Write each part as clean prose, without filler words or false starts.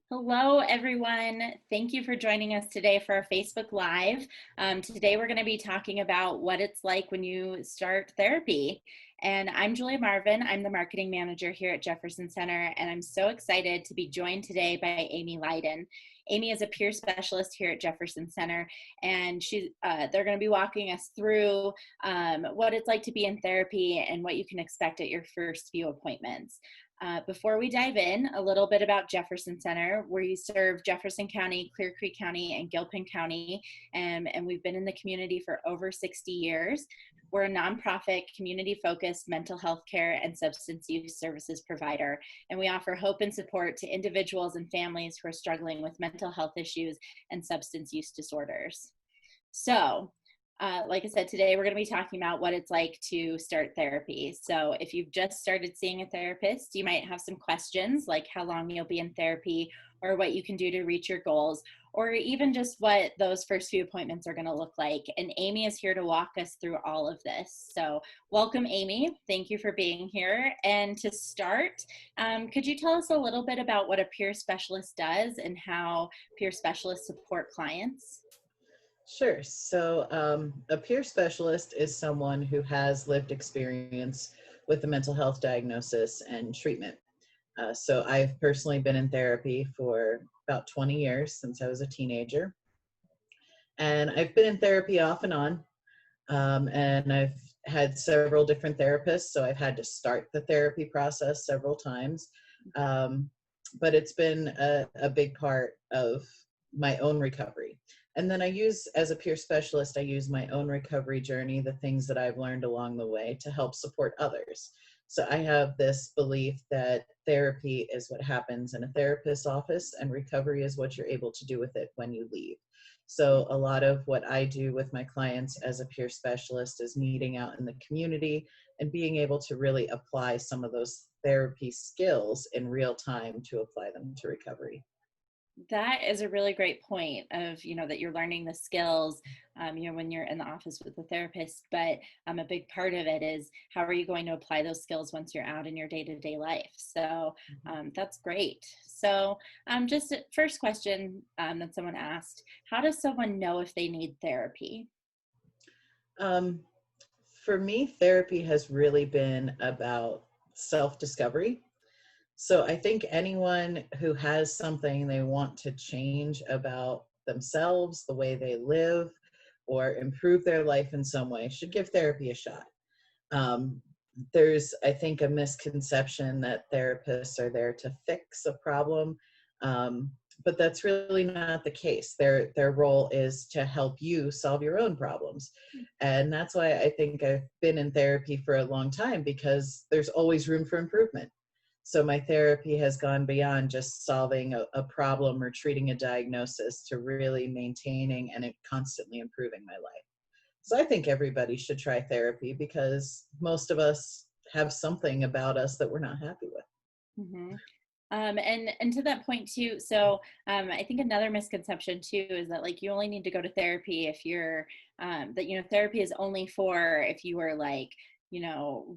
Hello, everyone. Thank you for joining us today for our Facebook Live. Today, we're going to be talking about what it's like when you start therapy. And I'm Julia Marvin. I'm the marketing manager here at Jefferson Center, and I'm so excited to be joined today by Amy Leiden. Amy is a peer specialist here at Jefferson Center, and they're going to be walking us through what it's like to be in therapy and what you can expect at your first few appointments. Before we dive in, a little bit about Jefferson Center, where you serve Jefferson County, Clear Creek County, and Gilpin County, and we've been in the community for over 60 years. We're a nonprofit, community-focused mental health care and substance use services provider, and we offer hope and support to individuals and families who are struggling with mental health issues and substance use disorders. So, like I said, today we're going to be talking about what it's like to start therapy. So if you've just started seeing a therapist, you might have some questions like how long you'll be in therapy or what you can do to reach your goals, or even just what those first few appointments are going to look like. And Amy is here to walk us through all of this. So welcome, Amy. Thank you for being here. And to start, could you tell us a little bit about what a peer specialist does and how peer specialists support clients? Sure. So a peer specialist is someone who has lived experience with a mental health diagnosis and treatment. So I've personally been in therapy for about 20 years since I was a teenager. And I've been in therapy off and on. And I've had several different therapists, so I've had to start the therapy process several times. But it's been a big part of my own recovery. And then as a peer specialist, I use my own recovery journey, the things that I've learned along the way to help support others. So I have this belief that therapy is what happens in a therapist's office and recovery is what you're able to do with it when you leave. So a lot of what I do with my clients as a peer specialist is meeting out in the community and being able to really apply some of those therapy skills in real time to apply them to recovery. That is a really great point of, that you're learning the skills, when you're in the office with the therapist, but a big part of it is how are you going to apply those skills once you're out in your day-to-day life? So that's great. So just first question that someone asked, how does someone know if they need therapy? Um, for me, therapy has really been about self-discovery. So I think anyone who has something they want to change about themselves, the way they live, or improve their life in some way should give therapy a shot. There's, I think, a misconception that therapists are there to fix a problem, but that's really not the case. Their role is to help you solve your own problems. And that's why I think I've been in therapy for a long time, because there's always room for improvement. So my therapy has gone beyond just solving a problem or treating a diagnosis to really maintaining and constantly improving my life. So I think everybody should try therapy because most of us have something about us that we're not happy with. Mm-hmm. And to that point too, so I think another misconception too is that like you only need to go to therapy if you're therapy is only for if you are like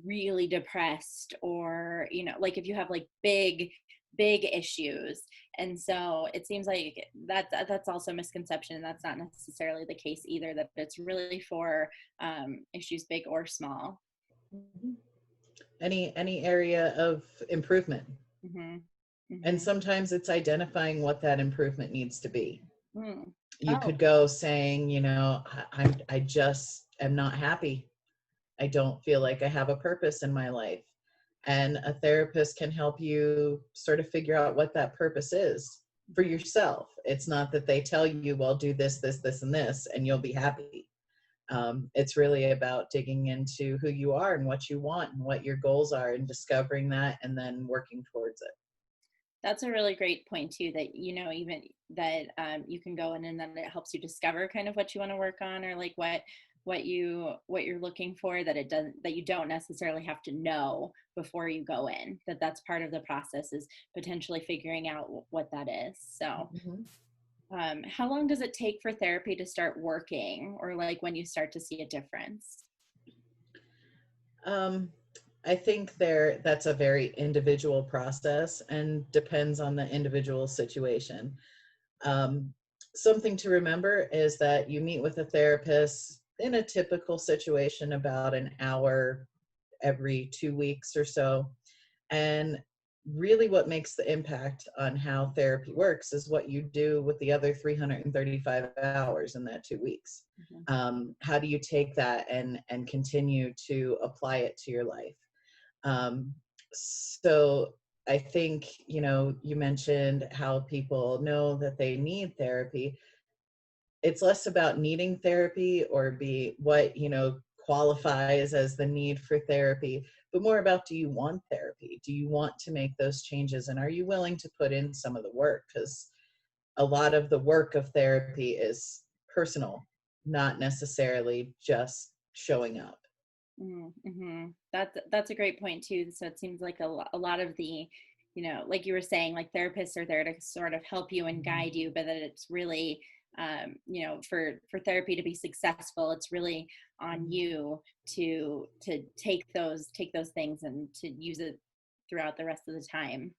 really depressed or like if you have like big issues. And so it seems like that's also a misconception, and that's not necessarily the case either, that it's really for issues big or small. Mhm. Any area of improvement. Mm-hmm. And Mm-hmm. sometimes it's identifying what that improvement needs to be. Mm. You Oh. could go saying, I just am not happy. I don't feel like I have a purpose in my life. And a therapist can help you sort of figure out what that purpose is for yourself. It's not that they tell you, well, do this, this, this, and this, and you'll be happy. It's really about digging into who you are and what you want and what your goals are and discovering that and then working towards it. That's a really great point too, that even that you can go in and then it helps you discover kind of what you want to work on, or like what you're looking for, that you don't necessarily have to know before you go in, that's part of the process, is potentially figuring out what that is. So how long does it take for therapy to start working, or like when you start to see a difference? Um, I think that's a very individual process and depends on the individual situation. Um, Something to remember is that you meet with a therapist in a typical situation about an hour every 2 weeks or so. And really, what makes the impact on how therapy works is what you do with the other 335 hours in that 2 weeks. Mhm. How do you take that and continue to apply it to your life? Um, so I think, you mentioned how people know that they need therapy. It's less about needing therapy or be what, qualifies as the need for therapy, but more about, do you want therapy? Do you want to make those changes? And are you willing to put in some of the work? Because a lot of the work of therapy is personal, not necessarily just showing up. Mm-hmm. That's a great point too. So it seems like a lot of the, like you were saying, like therapists are there to sort of help you and Mhm. guide you, but that it's really, for therapy to be successful, it's really on Mhm. you to take those things and to use it throughout the rest of the time.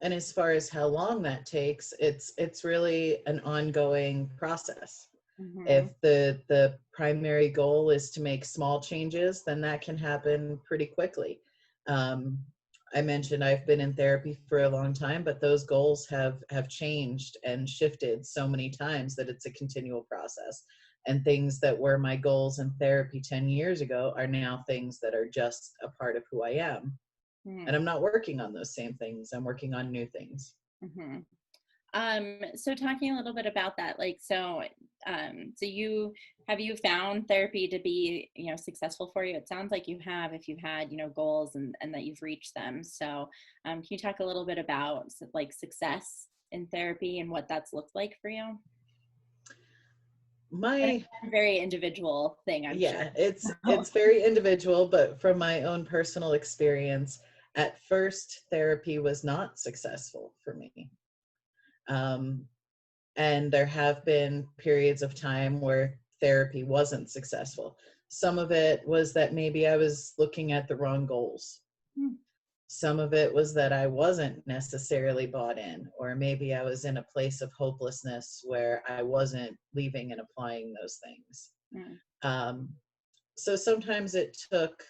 And as far as how long that takes, it's really an ongoing process. Mm-hmm. If the primary goal is to make small changes, then that can happen pretty quickly. Um, I mentioned I've been in therapy for a long time, but those goals have changed and shifted so many times that it's a continual process. And things that were my goals in therapy 10 years ago are now things that are just a part of who I am. And I'm not working on those same things. I'm working on new things. Mm-hmm. So talking a little bit about that, so you have you found therapy to be, successful for you? It sounds like you have, if you've had, goals and that you've reached them. So, can you talk a little bit about like success in therapy and what that's looked like for you? And My it's a very individual thing, I'm sure. Yeah, it's very individual, but from my own personal experience, at first therapy was not successful for me. Um, and there have been periods of time where therapy wasn't successful. Some of it was that maybe I was looking at the wrong goals. Hmm. Some of it was that I wasn't necessarily bought in, or maybe I was in a place of hopelessness where I wasn't leaving and applying those things. Hmm. Um, so sometimes it took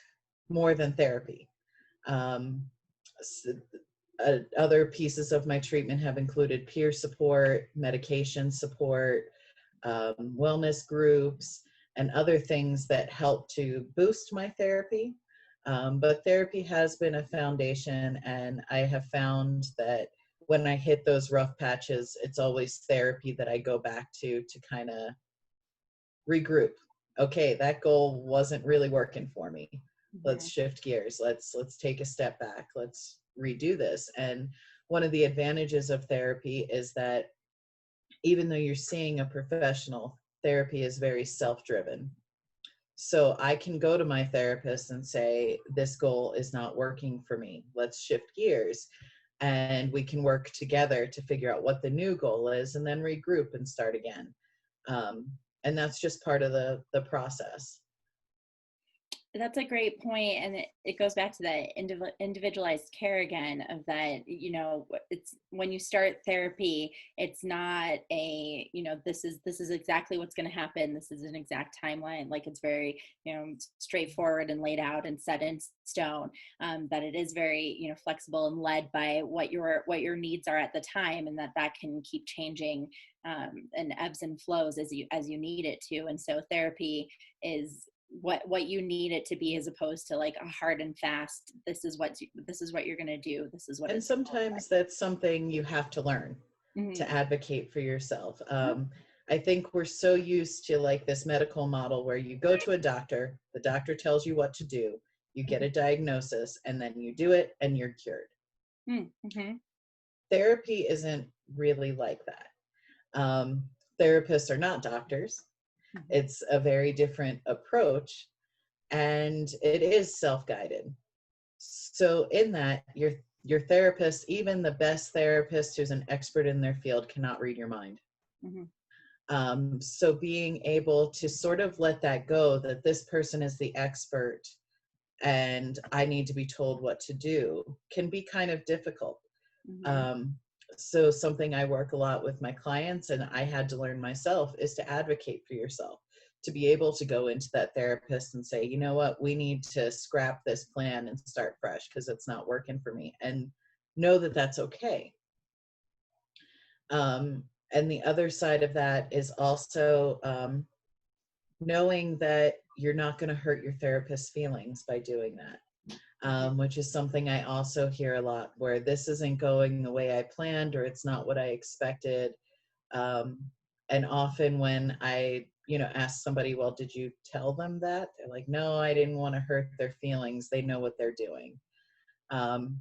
more than therapy. Um, Other pieces of my treatment have included peer support, medication support, wellness groups, and other things that help to boost my therapy. But therapy has been a foundation, and I have found that when I hit those rough patches, it's always therapy that I go back to kind of regroup. Okay, that goal wasn't really working for me. Let's Hmm. shift gears. Let's take a step back. Let's redo this. And one of the advantages of therapy is that even though you're seeing a professional, therapy is very self-driven. So I can go to my therapist and say, this goal is not working for me. Let's shift gears. And we can work together to figure out what the new goal is and then regroup and start again. Um, and that's just part of the process. That's a great point, and it goes back to that individualized care again. Of that, it's when you start therapy, it's not a, this is exactly what's going to happen. This is an exact timeline. Like it's very, straightforward and laid out and set in stone. That it is very, flexible and led by what your needs are at the time, and that can keep changing, and ebbs and flows as you need it to. And so therapy is what you need it to be, as opposed to like a hard and fast, this is what you're going to do, this is what And it's going to look sometimes that's something you have to learn like. to advocate for yourself. Hmm. I think we're so used to like this medical model where you go to a doctor, the doctor tells you what to do, you get a diagnosis, and then you do it and you're cured. Mm-hmm. Therapy isn't really like that. Um, Therapists are not doctors. Hmm. It's a very different approach, and it is self-guided. So in that, your therapist, even the best therapist who's an expert in their field, cannot read your mind. Hmm. So being able to sort of let that go, that this person is the expert, and I need to be told what to do can be kind of difficult. Mhm. Um, so something I work a lot with my clients, and I had to learn myself, is to advocate for yourself, to be able to go into that therapist and say, you know what, we need to scrap this plan and start fresh because it's not working for me, and know that that's okay. And the other side of that is also knowing that you're not going to hurt your therapist's feelings by doing that. Which is something I also hear a lot, where this isn't going the way I planned, or it's not what I expected. Um, and often when I, ask somebody, well, did you tell them that? They're like, no, I didn't want to hurt their feelings. They know what they're doing. Um,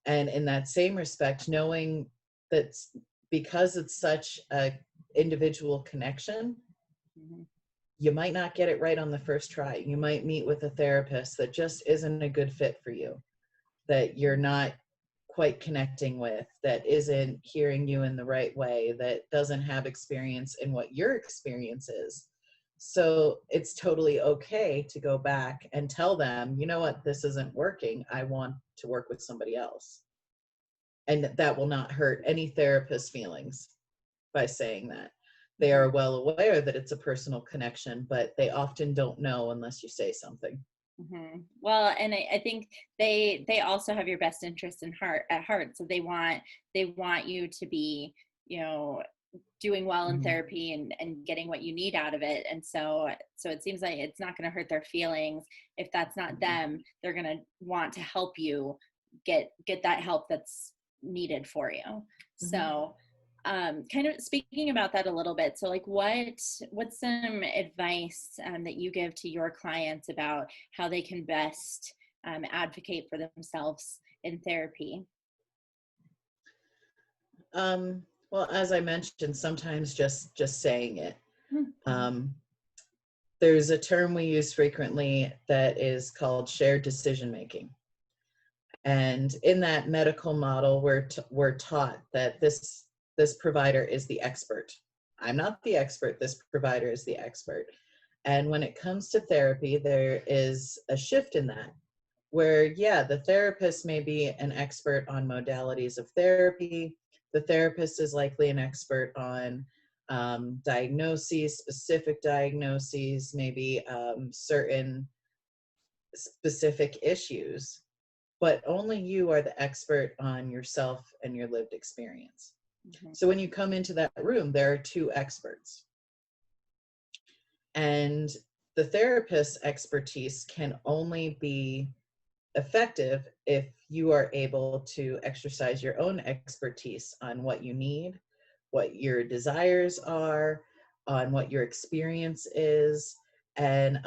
and in that same respect, knowing that because it's such a individual connection, Mhm. you might not get it right on the first try. You might meet with a therapist that just isn't a good fit for you, that you're not quite connecting with, that isn't hearing you in the right way, that doesn't have experience in what your experience is. So it's totally okay to go back and tell them, you know what, this isn't working. I want to work with somebody else. And that will not hurt any therapist's feelings by saying that. They Mhm. are well aware that it's a personal connection, but they often don't know unless you say something. Well, and I think they also have your best interest in heart at heart. So they want you to be, you know, doing well in Mhm. therapy and getting what you need out of it. And so it seems like it's not going to hurt their feelings. If that's not them, they're going to want to help you get that help that's needed for you. Mhm. So kind of speaking about that a little bit. So like what's some advice that you give to your clients about how they can best advocate for themselves in therapy? Well, as I mentioned, sometimes just saying it. Mm-hmm. Um, there's a term we use frequently that is called shared decision making. And in that medical model, we're taught that this provider is the expert. I'm not the expert. This provider is the expert. And when it comes to therapy, there is a shift in that, where, yeah, the therapist may be an expert on modalities of therapy. The therapist is likely an expert on diagnoses, specific diagnoses, maybe certain specific issues, but only you are the expert on yourself and your lived experience. Mm-hmm. So when you come into that room, there are two experts. And the therapist's expertise can only be effective if you are able to exercise your own expertise on what you need, what your desires are, on what your experience is. And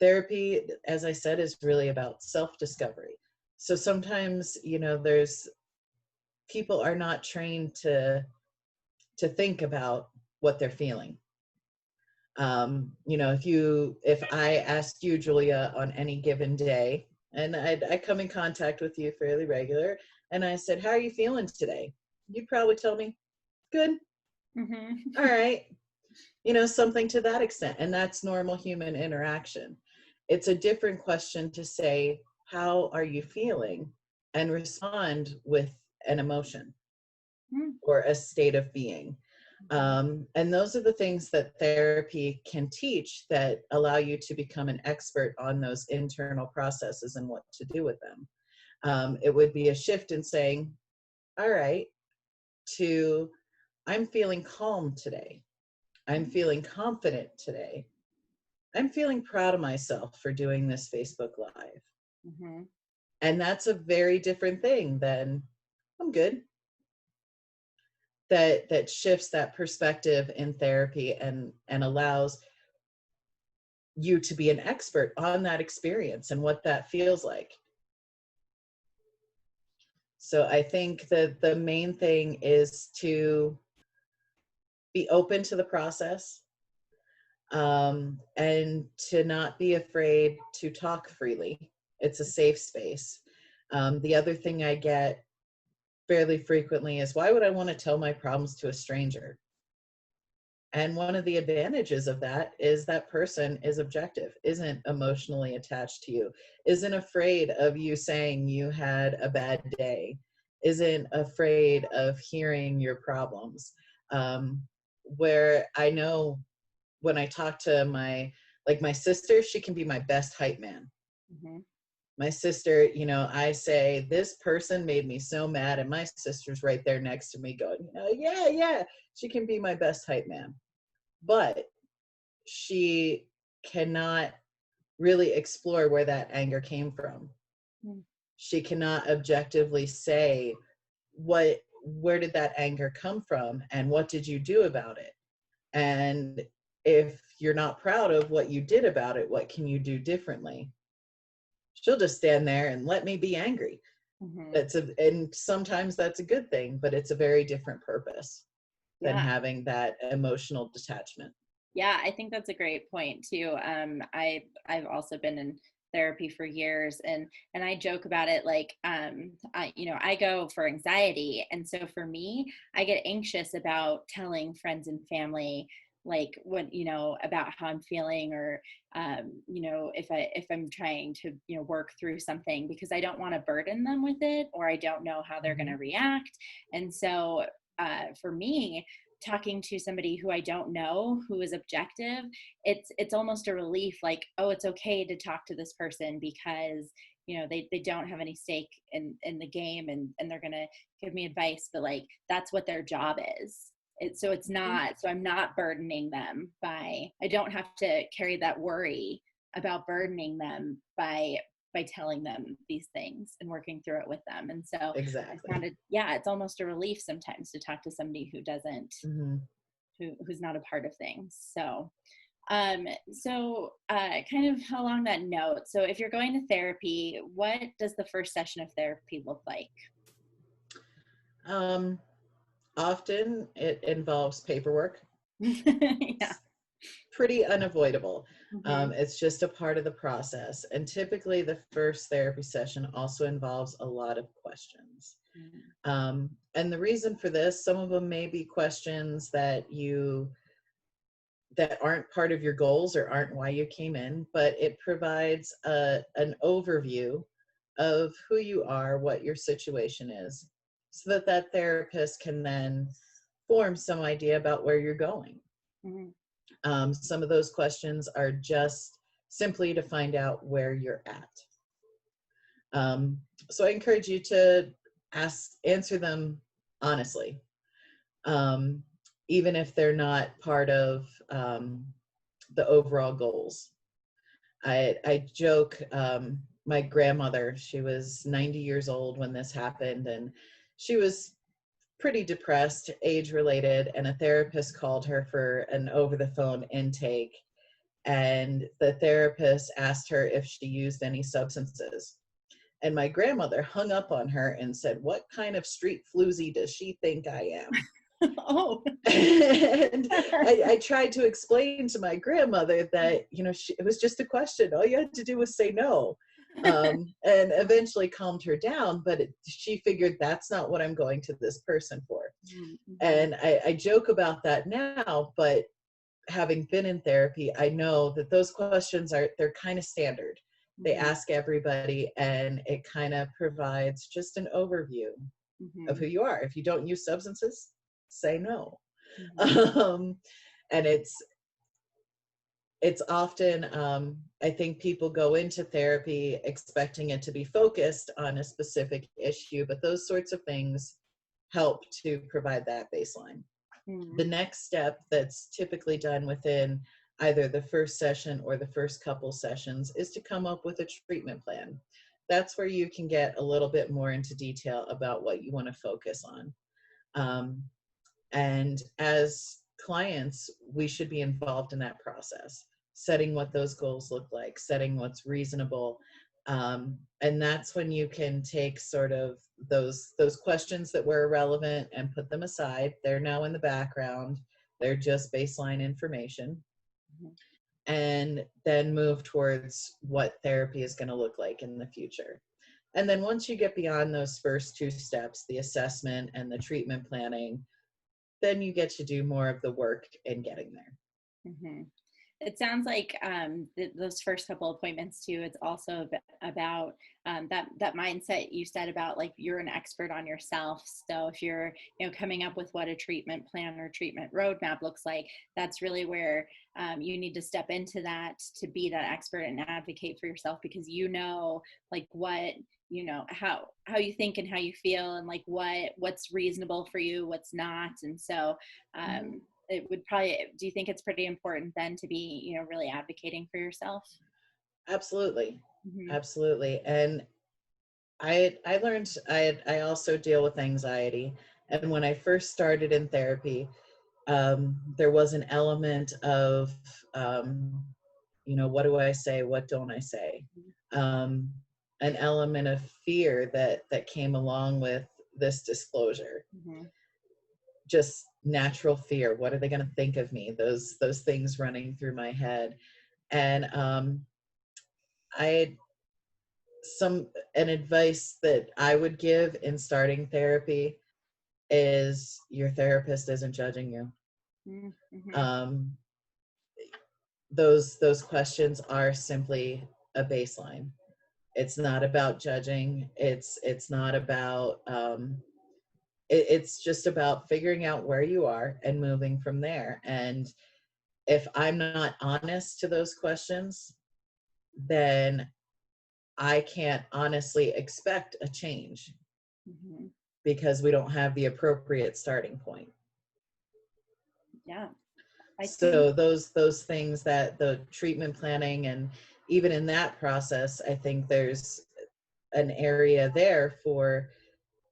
therapy, as I said, is really about self-discovery. So sometimes, there's people are not trained to think about what they're feeling. If I asked you, Julia, on any given day, and I come in contact with you fairly regular, and I said, how are you feeling today? You'd probably tell me, good, all Mm-hmm. right, something to that extent. And that's normal human interaction. It's a different question to say, how are you feeling? And respond with an emotion or a state of being. And those are the things that therapy can teach that allow you to become an expert on those internal processes and what to do with them. It would be a shift in saying, all right, to I'm feeling calm today. I'm feeling confident today. I'm feeling proud of myself for doing this Facebook Live. Mm-hmm. And that's a very different thing than I'm good. That shifts that perspective in therapy and allows you to be an expert on that experience and what that feels like. So I think that the main thing is to be open to the process, and to not be afraid to talk freely. It's a safe space. The other thing I get fairly frequently is, why would I want to tell my problems to a stranger? And one of the advantages of that is that person is objective, isn't emotionally attached to you, isn't afraid of you saying you had a bad day, isn't afraid of hearing your problems. Where I know when I talk to my sister, she can be my best hype man. Mm-hmm. My sister, I say, this person made me so mad, and my sister's right there next to me going, yeah, yeah. She can be my best hype man. But she cannot really explore where that anger came from. Mm-hmm. She cannot objectively say, where did that anger come from, and what did you do about it? And if you're not proud of what you did about it, what can you do differently? She'll just stand there and let me be angry. Mm-hmm. And sometimes that's a good thing, but it's a very different purpose than Yeah. having that emotional detachment. Yeah, I think that's a great point too. I've also been in therapy for years, and I joke about it like I go for anxiety, and so for me, I get anxious about telling friends and family like what about how I'm feeling, or if I'm trying to work through something, because I don't want to burden them with it, or I don't know how they're going to Mhm. react. And so for me, talking to somebody who I don't know, who is objective, it's almost a relief, like, oh, it's okay to talk to this person, because they don't have any stake in the game, and they're gonna give me advice, but like that's what their job is. It's not, so I'm not burdening them by, I don't have to carry that worry about burdening them by telling them these things and working through it with them. And so I Exactly. found it, yeah, it's almost a relief sometimes to talk to somebody who doesn't, Mhm. who's not a part of things. So kind of along that note, so if you're going to therapy, what does the first session of therapy look like? Um, Often it involves paperwork. Yeah. It's pretty unavoidable. Mm-hmm. It's just a part of the process. And typically, the first therapy session also involves a lot of questions. And the reason for this, some of them may be questions that aren't part of your goals or aren't why you came in, but it provides an overview of who you are, what your situation is, so that that therapist can then form some idea about where you're going. Mm-hmm. Some of those questions are just simply to find out where you're at. Um, so I encourage you to answer them honestly, um, even if they're not part of the overall goals. I joke, my grandmother, she was 90 years old when this happened, and she was pretty depressed, age related, and a therapist called her for an over the phone intake. And the therapist asked her if she used any substances. And my grandmother hung up on her and said, "What kind of street floozy does she think I am?" Oh. And I tried to explain to my grandmother that, it was just a question. All you had to do was say no. And eventually calmed her down, but she figured that's not what I'm going to this person for. Mm-hmm. And I joke about that now, but having been in therapy, I know that those questions they're kind of standard. They Mm-hmm. ask everybody, and it kind of provides just an overview of Mm-hmm. who you are. If you don't use substances, say no. Mm-hmm. um, and it's often, I think people go into therapy expecting it to be focused on a specific issue, but those sorts of things help to provide that baseline. Mm-hmm. The next step that's typically done within either the first session or the first couple sessions is to come up with a treatment plan. That's where you can get a little bit more into detail about what you want to focus on. Um, and as clients, we should be involved in that process, setting what those goals look like, setting what's reasonable. And that's when you can take sort of those questions that were irrelevant and put them aside. They're now in the background. They're just baseline information. And then move towards what therapy is going to look like in the future. And then once you get beyond those first two steps, the assessment and the treatment planning, then you get to do more of the work in getting there. Hmm. It sounds like those first couple appointments too. It's also about that mindset you said about like you're an expert on yourself. So if you're coming up with what a treatment plan or treatment roadmap looks like, that's really where you need to step into that to be that expert and advocate for yourself, because like what how you think and how you feel, and like what's reasonable for you, what's not. And so it would probably, do you think it's pretty important then to be really advocating for yourself? Absolutely. Hmm. Absolutely. And I learned I also deal with anxiety. And when I first started in therapy, there was an element of, what do I say? What don't I say? Um, an element of fear that came along with this disclosure. Hmm. Just natural fear. What are they going to think of me? Those things running through my head. And I some an advice that I would give in starting therapy is your therapist isn't judging you. Hmm. Um, those questions are simply a baseline. It's not about judging. It's not about it's just about figuring out where you are and moving from there. And if I'm not honest to those questions, then I can't honestly expect a change Hmm. because we don't have the appropriate starting point. Yeah, I think. So those things, that the treatment planning, and even in that process, I think there's an area there for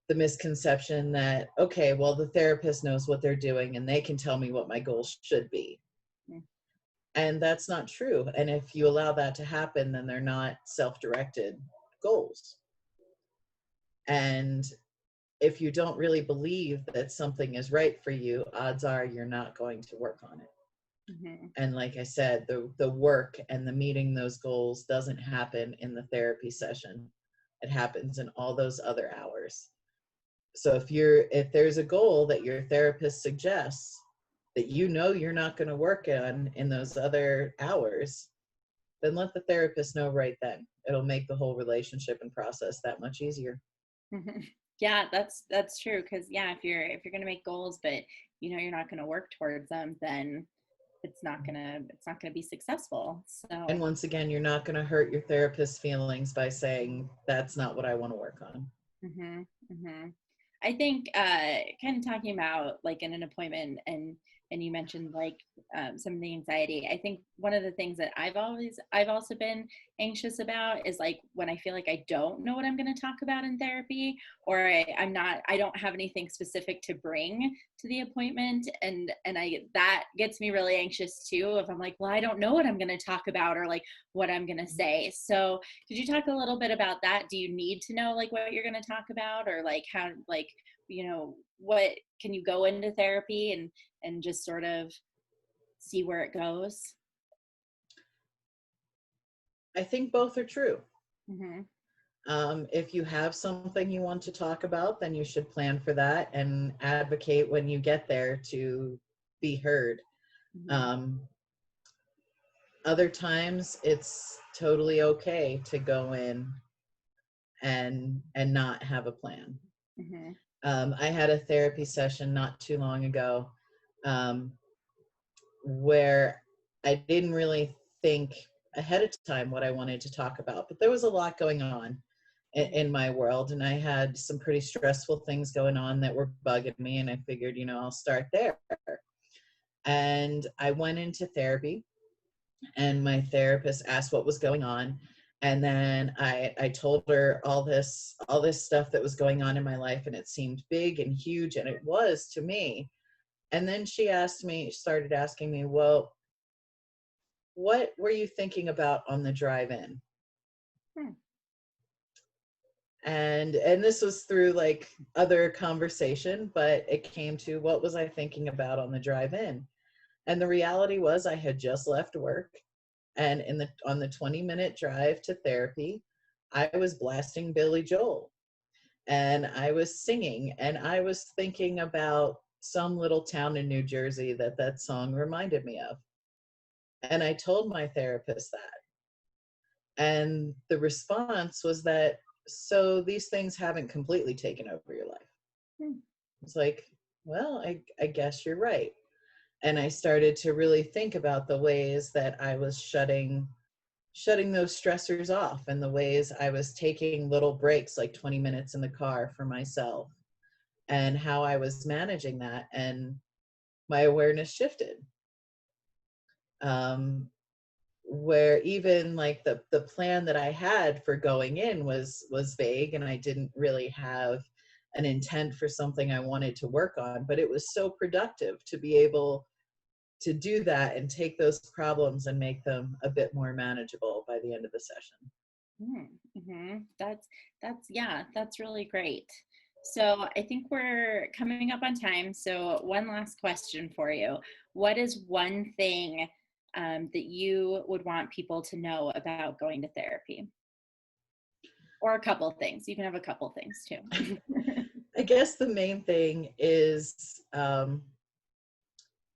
the misconception that, okay, well, the therapist knows what they're doing and they can tell me what my goals should be. Mm. And that's not true. And if you allow that to happen, then they're not self-directed goals. And if you don't really believe that something is right for you, odds are you're not going to work on it. Hmm. And like I said, the work and the meeting those goals doesn't happen in the therapy session. It happens in all those other hours. So if there's a goal that your therapist suggests that you're not going to work on in those other hours, then let the therapist know right then. It'll make the whole relationship and process that much easier. Hmm. Yeah, that's true. Because yeah, if you're gonna make goals, but you're not gonna work towards them, then it's not gonna be successkail. And So. once again, you're not going to hurt your therapist's feelings by saying, that's not what I want to work on. Hmm. Hmm. I think kind of talking about like in an appointment, and you mentioned like some of the anxiety. I think one of the things that I've also been anxious about is like when I feel like I don't know what I'm going to talk about in therapy, or I don't have anything specific to bring to the appointment, and that gets me really anxious too. If I'm like, well, I don't know what I'm going to talk about, or like what I'm going to say. So could you talk a little bit about that? Do you need to know like what you're going to talk about, or like how, like, what can you go into therapy and just sort of see where it goes? I think both are true. Hmm. If you have something you want to talk about, then you should plan for that and advocate when you get there to be heard. Hmm. Um, Other times, it's totally okay to go in and not have a plan. Hmm. I had a therapy session not too long ago, um, where I didn't really think ahead of time what I wanted to talk about, but there was a lot going on in my world, and I had some pretty stressful things going on that were bugging me, and I figured, I'll start there. And I went into therapy, and my therapist asked what was going on, and then I told her all this stuff that was going on in my life, and it seemed big and huge, and it was to me. And then she started asking me, well, what were you thinking about on the drive in? Hmm. And this was through like other conversation, but it came to, what was I thinking about on the drive in? And the reality was, I had just left work, and on the 20-minute drive to therapy, I was blasting Billy Joel, and I was singing, and I was thinking about some little town in New Jersey that that song reminded me of. And I told my therapist that. And the response was that, so these things haven't completely taken over your life. Hmm. It's like, well, I guess you're right. And I started to really think about the ways that I was shutting those stressors off, and the ways I was taking little breaks, like 20 minutes in the car for myself, and how I was managing that. And my awareness shifted. Um, where even like the plan that I had for going in was vague, and I didn't really have an intent for something I wanted to work on, but it was so productive to be able to do that and take those problems and make them a bit more manageable by the end of the session. Mm-hmm. Yeah, that's really great. So I think we're coming up on time. So one last question for you. What is one thing that you would want people to know about going to therapy? Or a couple of things. You can have a couple of things too. I guess the main thing is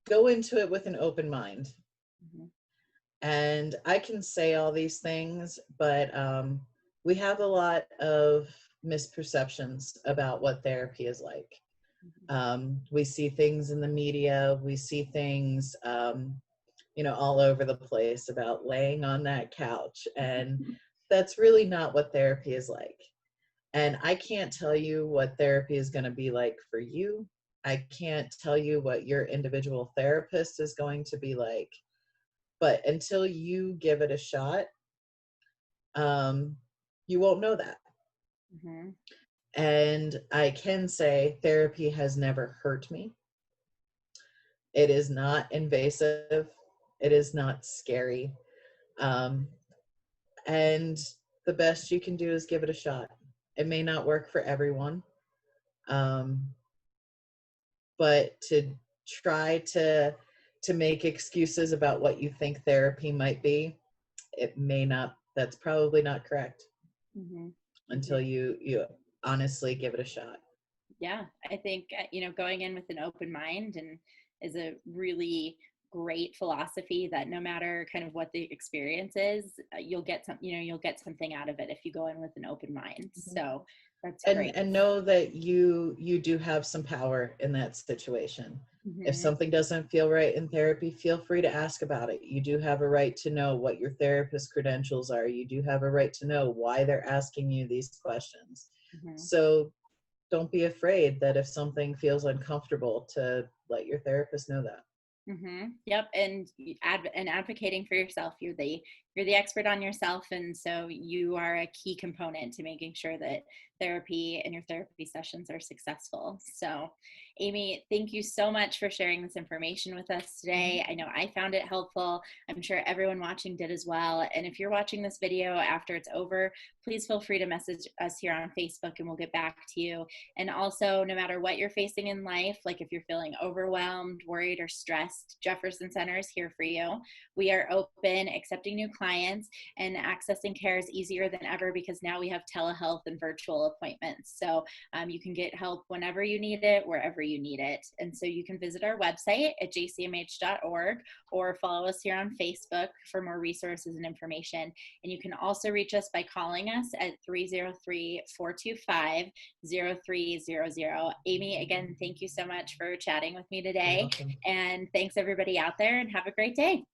go into it with an open mind. Mhm. And I can say all these things, but we have a lot of misperceptions about what therapy is like. We see things in the media, we see things, all over the place about laying on that couch. And that's really not what therapy is like. And I can't tell you what therapy is going to be like for you. I can't tell you what your individual therapist is going to be like. But until you give it a shot, you won't know that. Mhm. And I can say therapy has never hurt me. It is not invasive. It is not scary. Um, and the best you can do is give it a shot. It may not work for everyone, um, but to try to make excuses about what you think therapy might be, it may not. That's probably not correct Mhm. until you honestly give it a shot. Yeah, I think going in with an open mind and is a really great philosophy that no matter kind of what the experience is, you'll get something out of it if you go in with an open mind. Mhm. So that's and great. and know that you do have some power in that situation. If Hmm. something doesn't feel right in therapy, feel free to ask about it. You do have a right to know what your therapist credentials are. You do have a right to know why they're asking you these questions. Hmm. So don't be afraid that if something feels uncomfortable, to let your therapist know that. Yep, and and advocating for yourself. You're the expert on yourself, and so you are a key component to making sure that therapy and your therapy sessions are successful. So, Amy, thank you so much for sharing this information with us Mhm. today. I know I found it helpful. I'm sure everyone watching did as well. And if you're watching this video after it's over, please feel free to message us here on Facebook, and we'll get back to you. And also, no matter what you're facing in life, like if you're feeling overwhelmed, worried, or stressed, Jefferson Center is here for you. We are open, accepting new clients, and accessing care is easier than ever because now we have telehealth and virtual appointments. So you can get help whenever you need it, wherever you need it. And so you can visit our website at jcmh.org or follow us here on Facebook for more resources and information. And you can also reach us by calling us at 303-425-0300. Amy, again, thank you so much for chatting with me You're today. welcome. And thanks everybody out there, and have a great day.